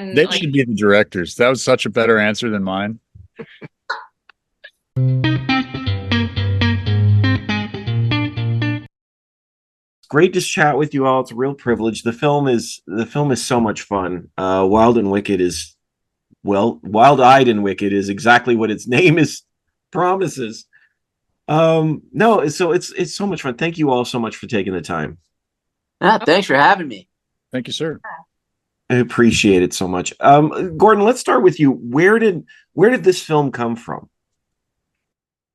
And They like, should be the directors. That was such a better answer than mine. Great to chat with you all. It's a real privilege. The film is so much fun. Wild and Wicked is Wild-Eyed and Wicked is exactly what its name is promises. No, so it's so much fun. Thank you all so much for taking the time. Thanks for having me. Thank you, sir. I appreciate it so much. Gordon, let's start with you. Where did this film come from?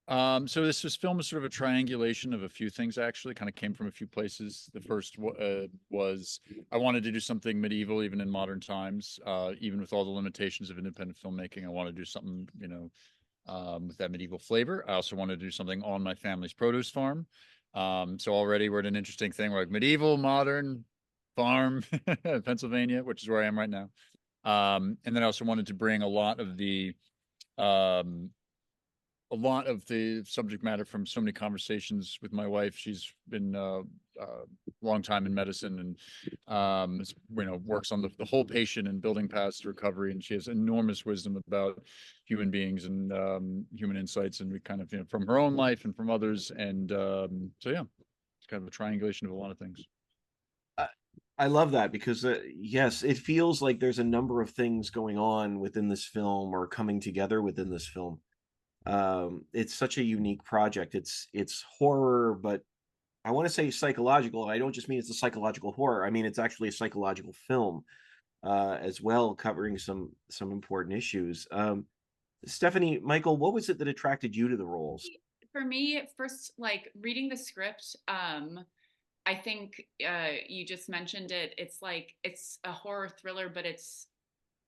So this film was sort of a triangulation of a few things, actually, kind of came from a few places. The first was I wanted to do something medieval, even in modern times, even with all the limitations of independent filmmaking. I wanted to do something, with that medieval flavor. I also wanted to do something on my family's produce farm. So already we're at an interesting thing. We're like medieval, modern, farm, Pennsylvania, which is where I am right now. And then I also wanted to bring um, a lot of the subject matter from so many conversations with my wife. She's been a long time in medicine and works on the whole patient and building paths to recovery. And she has enormous wisdom about human beings and human insights. And we kind of, from her own life and from others. And so, yeah, it's kind of a triangulation of a lot of things. I love that because yes, it feels like there's a number of things going on within this film or coming together within this film. It's such a unique project. It's horror, but I want to say psychological. I don't just mean it's a psychological horror. I mean it's actually a psychological film as well, covering some important issues. Stefanie, Michael, what was it that attracted you to the roles? for me, first, like reading the script, I think you just mentioned it. It's like it's a horror thriller, but it's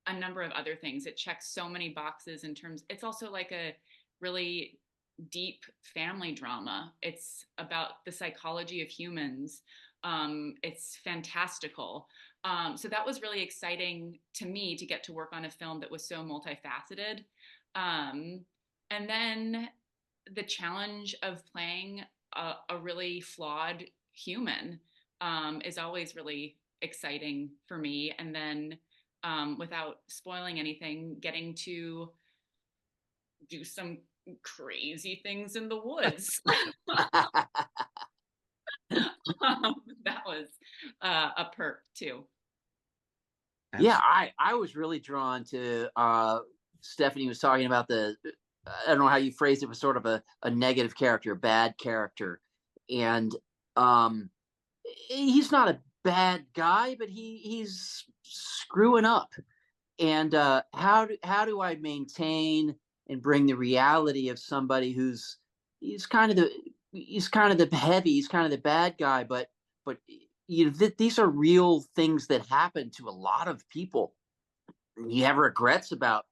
a number of other things. It checks so many boxes in terms. It's also like a really deep family drama. It's about the psychology of humans. It's fantastical. So that was really exciting to me to get to work on a film that was so multifaceted. Um, and then the challenge of playing a really flawed human is always really exciting for me. And then without spoiling anything, getting to do some crazy things in the woods. That was a perk too. Yeah, I was really drawn to Stephanie was talking about I don't know how you phrased it, was sort of a negative character, a bad character. And um he's not a bad guy, but he's screwing up. And how do I maintain and bring the reality of somebody who's he's kind of the he's kind of the heavy, he's kind of the bad guy, but these are real things that happen to a lot of people. You have regrets about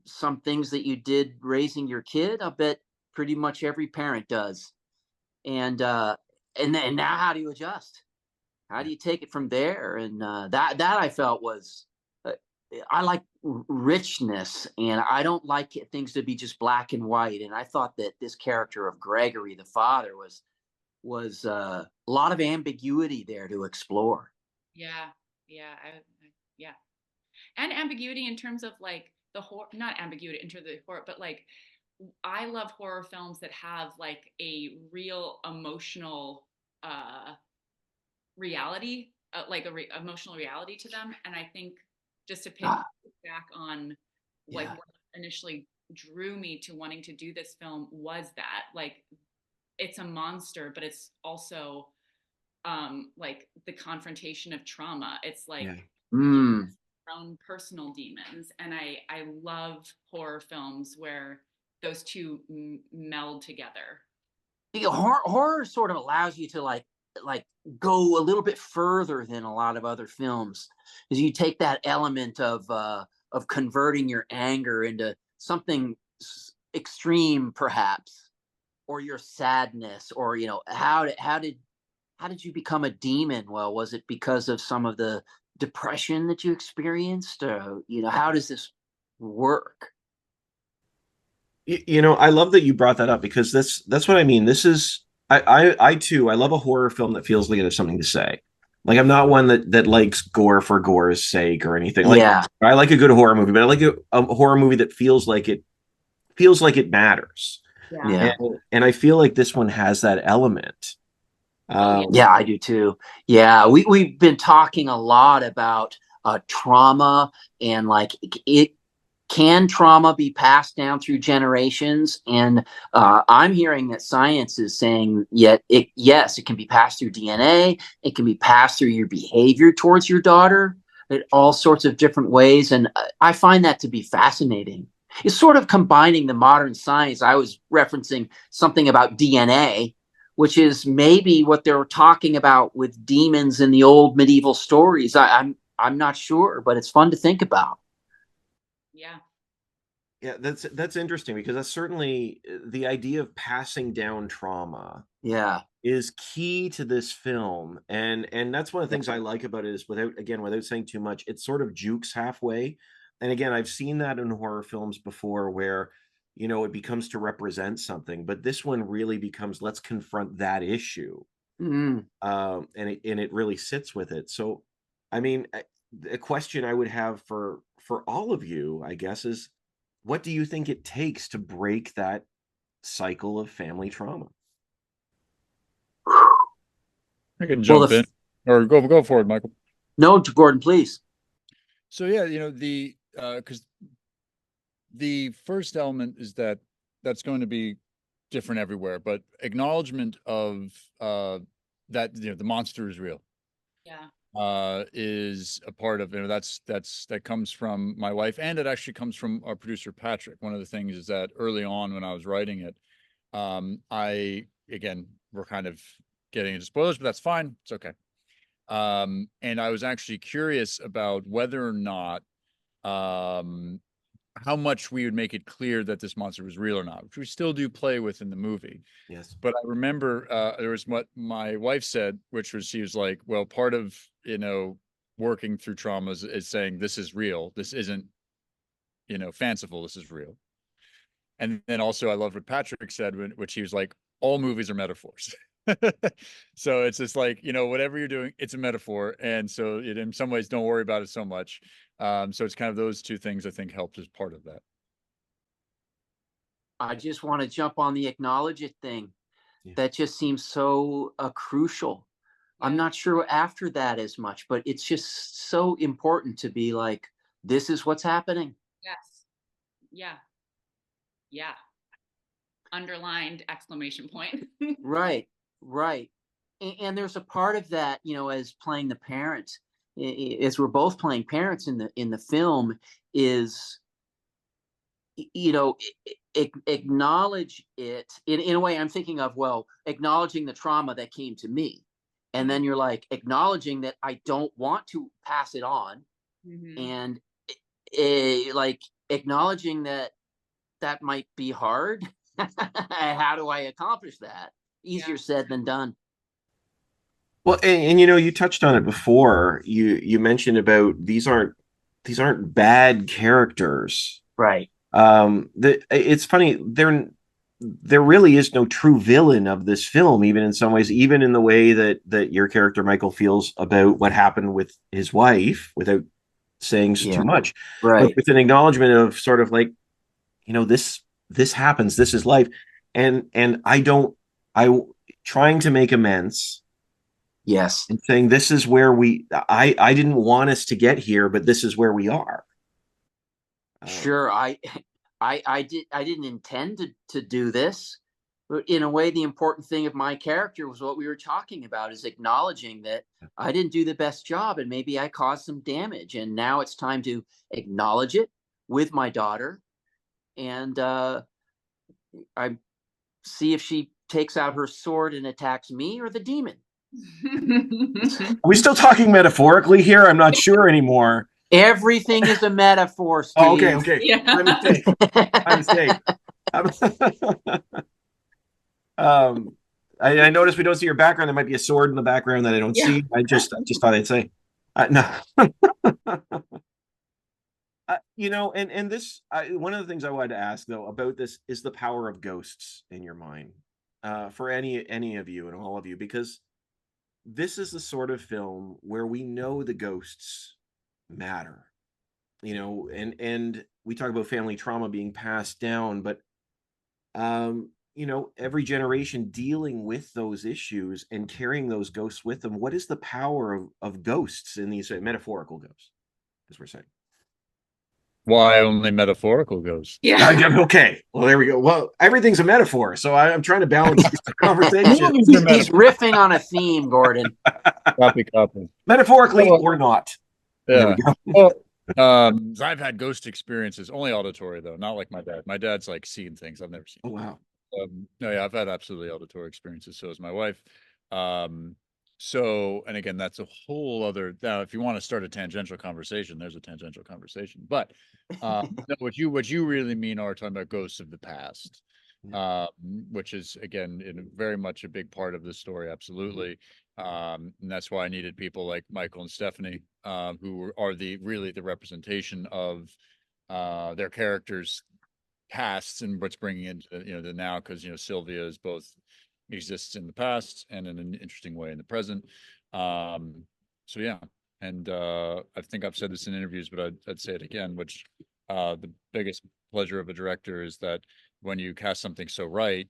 some things that you did raising your kid. I bet pretty much every parent does. And then now how do you adjust? How do you take it from there? And that I felt was uh, I like richness, and I don't like things to be just black and white. And I thought that this character of Gregory, the father, was a lot of ambiguity there to explore. Yeah, yeah, yeah, and ambiguity in terms of like the horror, not ambiguity in terms of the horror, but like I love horror films that have like a real emotional reality, like emotional reality to them. And I think just to pick Ah, back on like yeah. what initially drew me to wanting to do this film was that like it's a monster, but it's also like the confrontation of trauma. It's like Yeah. you Mm. know, own personal demons, and I love horror films where those two meld together. Horror sort of allows you to like go a little bit further than a lot of other films, because you take that element of converting your anger into something extreme, perhaps, or your sadness, or how did you become a demon? Well, was it because of some of the depression that you experienced? How does this work? I love that you brought that up because that's what I mean. This is I too I love a horror film that feels like it has something to say. Like I'm not one that likes gore for gore's sake or anything. Like Yeah. I like a good horror movie, but I like a horror movie that feels like it matters. Yeah. Yeah. And I feel like this one has that element. Yeah, I do too. Yeah, we've been talking a lot about trauma and like it can trauma be passed down through generations? And I'm hearing that science is saying yes, it can be passed through DNA. It can be passed through your behavior towards your daughter in all sorts of different ways. And I find that to be fascinating. It's sort of combining the modern science. I was referencing something about DNA, which is maybe what they were talking about with demons in the old medieval stories. I'm not sure, but it's fun to think about. Yeah. Yeah, that's interesting because that's certainly the idea of passing down trauma Yeah. is key to this film. And that's one of the things I like about it is without saying too much, it sort of jukes halfway. And again, I've seen that in horror films before where, it becomes to represent something, but this one really becomes let's confront that issue. Mm. And it really sits with it. So, I mean, a question I would have for all of you, I guess, is what do you think it takes to break that cycle of family trauma? I can Well, jump in or go for it, Michael. no, Gordon, please. So yeah, because the first element is that's going to be different everywhere, but acknowledgement of that the monster is real Yeah. is a part of that comes from my wife, and it actually comes from our producer Patrick. One of the things is that early on when I was writing it, we're kind of getting into spoilers, but that's fine, it's okay. And I was actually curious about whether or not how much we would make it clear that this monster was real or not, which we still do play with in the movie. Yes. But I remember there was what my wife said, which was she was like, well, part of, working through traumas is saying this is real. This isn't, fanciful. This is real. And then also I love what Patrick said, which he was like, all movies are metaphors. So it's just like, whatever you're doing, it's a metaphor. And so in some ways, don't worry about it so much. So it's kind of those two things I think helped as part of that. I just want to jump on the acknowledge it thing. Yeah. That just seems so crucial. Yeah. I'm not sure after that as much, but it's just so important to be like, this is what's happening. Yes. Yeah. Yeah. Underlined exclamation point. Right. Right. And there's a part of that, as playing the parent, as we're both playing parents in the film, is acknowledge it in a way. I'm thinking of, well, acknowledging the trauma that came to me, and then you're like acknowledging that I don't want to pass it on, and like acknowledging that might be hard. How do I accomplish that? Easier said than done. Well, and you touched on it before. You mentioned about these aren't bad characters. Right. It's funny, there really is no true villain of this film, even in some ways, even in the way that your character Michael feels about what happened with his wife, without saying too much, right? But with an acknowledgement of sort of like, this happens, this is life, and I trying to make amends. Yes. And saying this is where I didn't want us to get here, but this is where we are. Sure. I didn't intend to do this. But in a way, the important thing of my character was what we were talking about, is acknowledging that I didn't do the best job and maybe I caused some damage. And now it's time to acknowledge it with my daughter. And I see if she takes out her sword and attacks me or the demon. Are we still talking metaphorically here? I'm not sure anymore. Everything is a metaphor, Steve. Oh, okay. Yeah. My mistake. I noticed we don't see your background. There might be a sword in the background that I don't see. I just thought I'd say, no. And this, one of the things I wanted to ask though about this is the power of ghosts in your mind, for any of you and all of you, because this is the sort of film where we know the ghosts matter, and we talk about family trauma being passed down, but every generation dealing with those issues and carrying those ghosts with them. What is the power of ghosts in these metaphorical ghosts, as we're saying? Why only metaphorical ghosts? Yeah. Okay. Well, there we go. Well, everything's a metaphor, so I'm trying to balance this conversation. He's riffing on a theme, Gordon. Copy. Metaphorically Well, or not. There Yeah. we go. Well, I've had ghost experiences, only auditory though, not like my dad. My dad's like seen things I've never seen. Oh, wow. No, yeah, I've had absolutely auditory experiences. So has my wife. So, and again, that's a whole other. Now, if you want to start a tangential conversation, there's a tangential conversation. But no, what you really mean are talking about ghosts of the past, which is again very much a big part of the story. Absolutely, and that's why I needed people like Michael and Stefanie, who are really the representation of their characters pasts and what's bringing into the now, because Sylvia is both exists in the past and in an interesting way in the present. So yeah, and I think I've said this in interviews, but I'd say it again, which the biggest pleasure of a director is that when you cast something so right,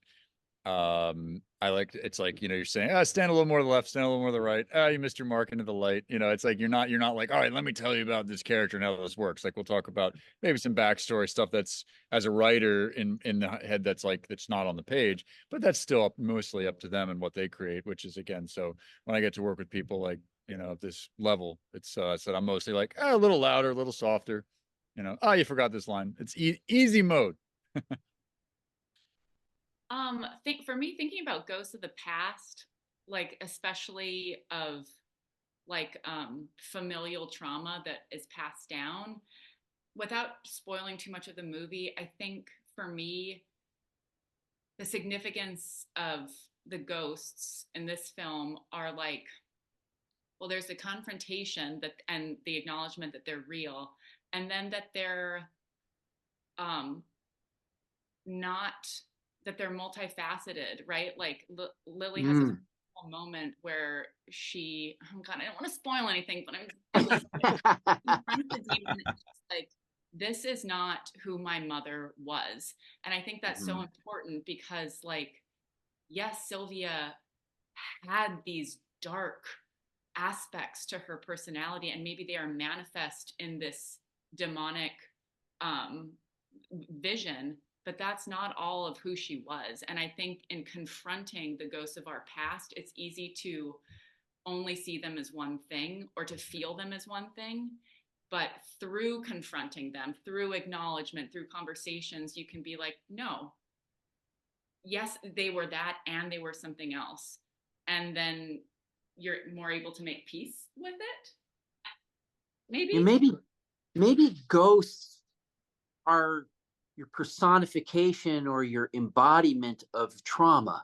I like it's like you're saying, stand a little more to the left, stand a little more to the right, you missed your mark into the light. It's like you're not like, all right, let me tell you about this character and how this works. Like we'll talk about maybe some backstory stuff that's as a writer in the head that's not on the page, but that's still mostly up to them and what they create, which is again, so when I get to work with people like at this level, it's so I'm mostly like a little louder, a little softer, you forgot this line. It's easy mode. Think for me, thinking about ghosts of the past, like especially of like familial trauma that is passed down, without spoiling too much of the movie, I think for me, the significance of the ghosts in this film are like, well, there's the confrontation that and the acknowledgement that they're real, and then that they're not that they're multifaceted, right? Like Lily has a moment where she, oh God, I don't want to spoil anything, but I'm confronts the demon. It's just like, this is not who my mother was. And I think that's so important because, like, yes, Sylvia had these dark aspects to her personality, and maybe they are manifest in this demonic vision, but that's not all of who she was. And I think in confronting the ghosts of our past, it's easy to only see them as one thing or to feel them as one thing. But through confronting them, through acknowledgement, through conversations, you can be like, no, yes, they were that and they were something else. And then you're more able to make peace with it. Maybe ghosts are your personification or your embodiment of trauma.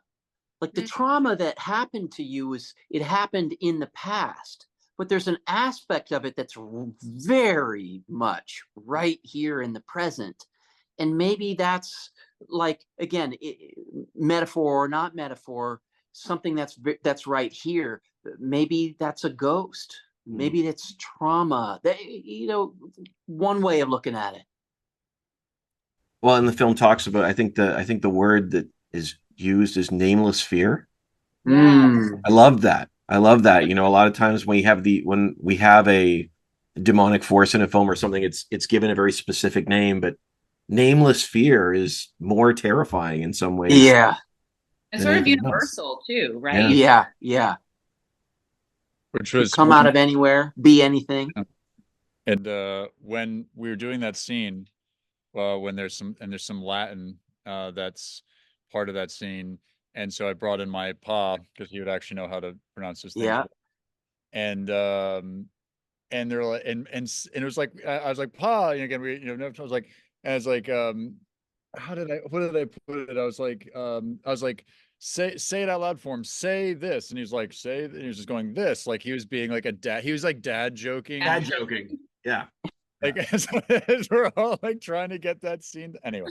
Like the trauma that happened to you it happened in the past, but there's an aspect of it that's very much right here in the present. And maybe that's like, again, metaphor or not metaphor, something that's right here. Maybe that's a ghost. Maybe that's trauma. One way of looking at it. Well, and the film talks about, I think the word that is used is nameless fear. I love that. A lot of times when we have a demonic force in a film or something, it's given a very specific name, but nameless fear is more terrifying in some ways. Yeah. And sort of universal too, right? Yeah. Which was come out of anywhere, be anything. And when we were doing that scene, when there's some Latin that's part of that scene, and so I brought in my pa because he would actually know how to pronounce those things. Yeah. And they're like, and it was like I was like, pa, again, I was like, what did I put it? I was like, say it out loud for him. Say this, and he was like, and he was just going this, like he was being like a dad. He was like dad joking. Yeah. Like as we're all like trying to get that scene. Anyway.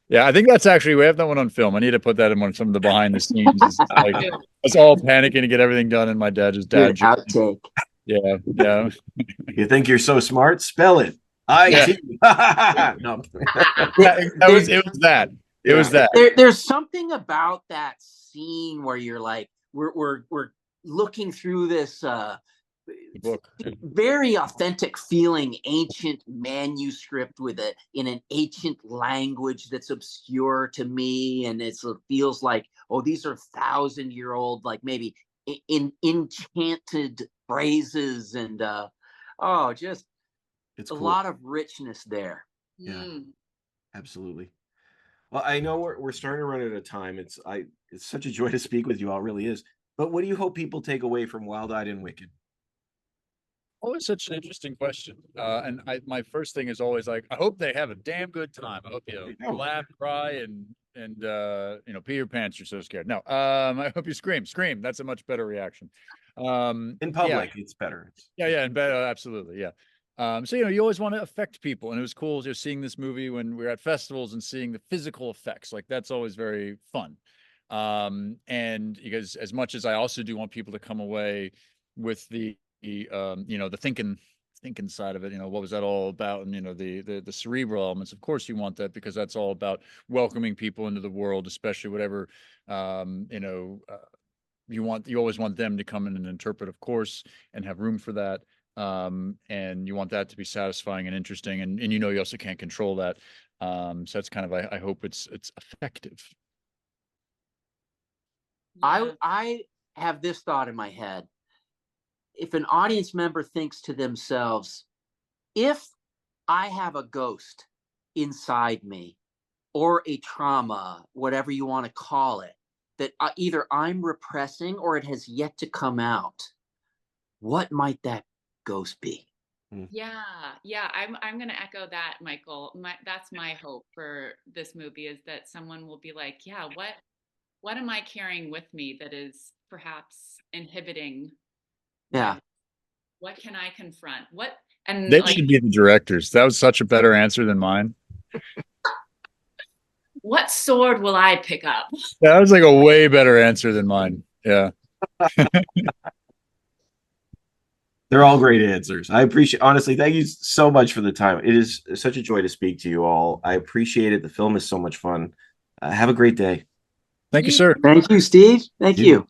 Yeah, I think that's actually, we have that one on film. I need to put that in some of the behind the scenes. It's like, it's all panicking to get everything done, and my dad just Good joke. outtake. Yeah, yeah. You think you're so smart? Spell it. IT. No. It was that. It was that. There's something about that scene where you're like, we're looking through this Book. very authentic feeling ancient manuscript with it in an ancient language that's obscure to me, and it feels like, oh, these are 1,000-year-old, like maybe enchanted phrases, and just It's a cool. lot of richness there. Yeah, absolutely. Well, I know we're starting to run out of time. It's such a joy to speak with you all, it really is. But what do you hope people take away from Wild Eyed and Wicked? Always such an interesting question. And my first thing is always like, I hope they have a damn good time. I hope you laugh, cry, and pee your pants. You're so scared. No, I hope you scream. That's a much better reaction. In public, it's better. Yeah, and better, absolutely, yeah. So you always want to affect people, and it was cool just seeing this movie when we were at festivals and seeing the physical effects. Like that's always very fun. And because as much as I also do want people to come away with the thinking side of it, what was that all about? And the cerebral elements, of course you want that, because that's all about welcoming people into the world, especially whatever you always want them to come in and interpret, of course, and have room for that. And you want that to be satisfying and interesting, and you also can't control that. So that's kind of, I hope it's effective. I have this thought in my head. If an audience member thinks to themselves, if I have a ghost inside me, or a trauma, whatever you want to call it, that either I'm repressing or it has yet to come out, what might that ghost be? Yeah, I'm gonna echo that, Michael. That's my hope for this movie, is that someone will be like, yeah, what am I carrying with me that is perhaps inhibiting? Yeah. What can I confront? And they should be the directors. That was such a better answer than mine. What sword will I pick up? That was like a way better answer than mine. Yeah. They're all great answers. I appreciate, honestly, thank you so much for the time. It is such a joy to speak to you all. I appreciate it. The film is so much fun. Have a great day. Thank you, sir. Thank you, Steve. Thank you.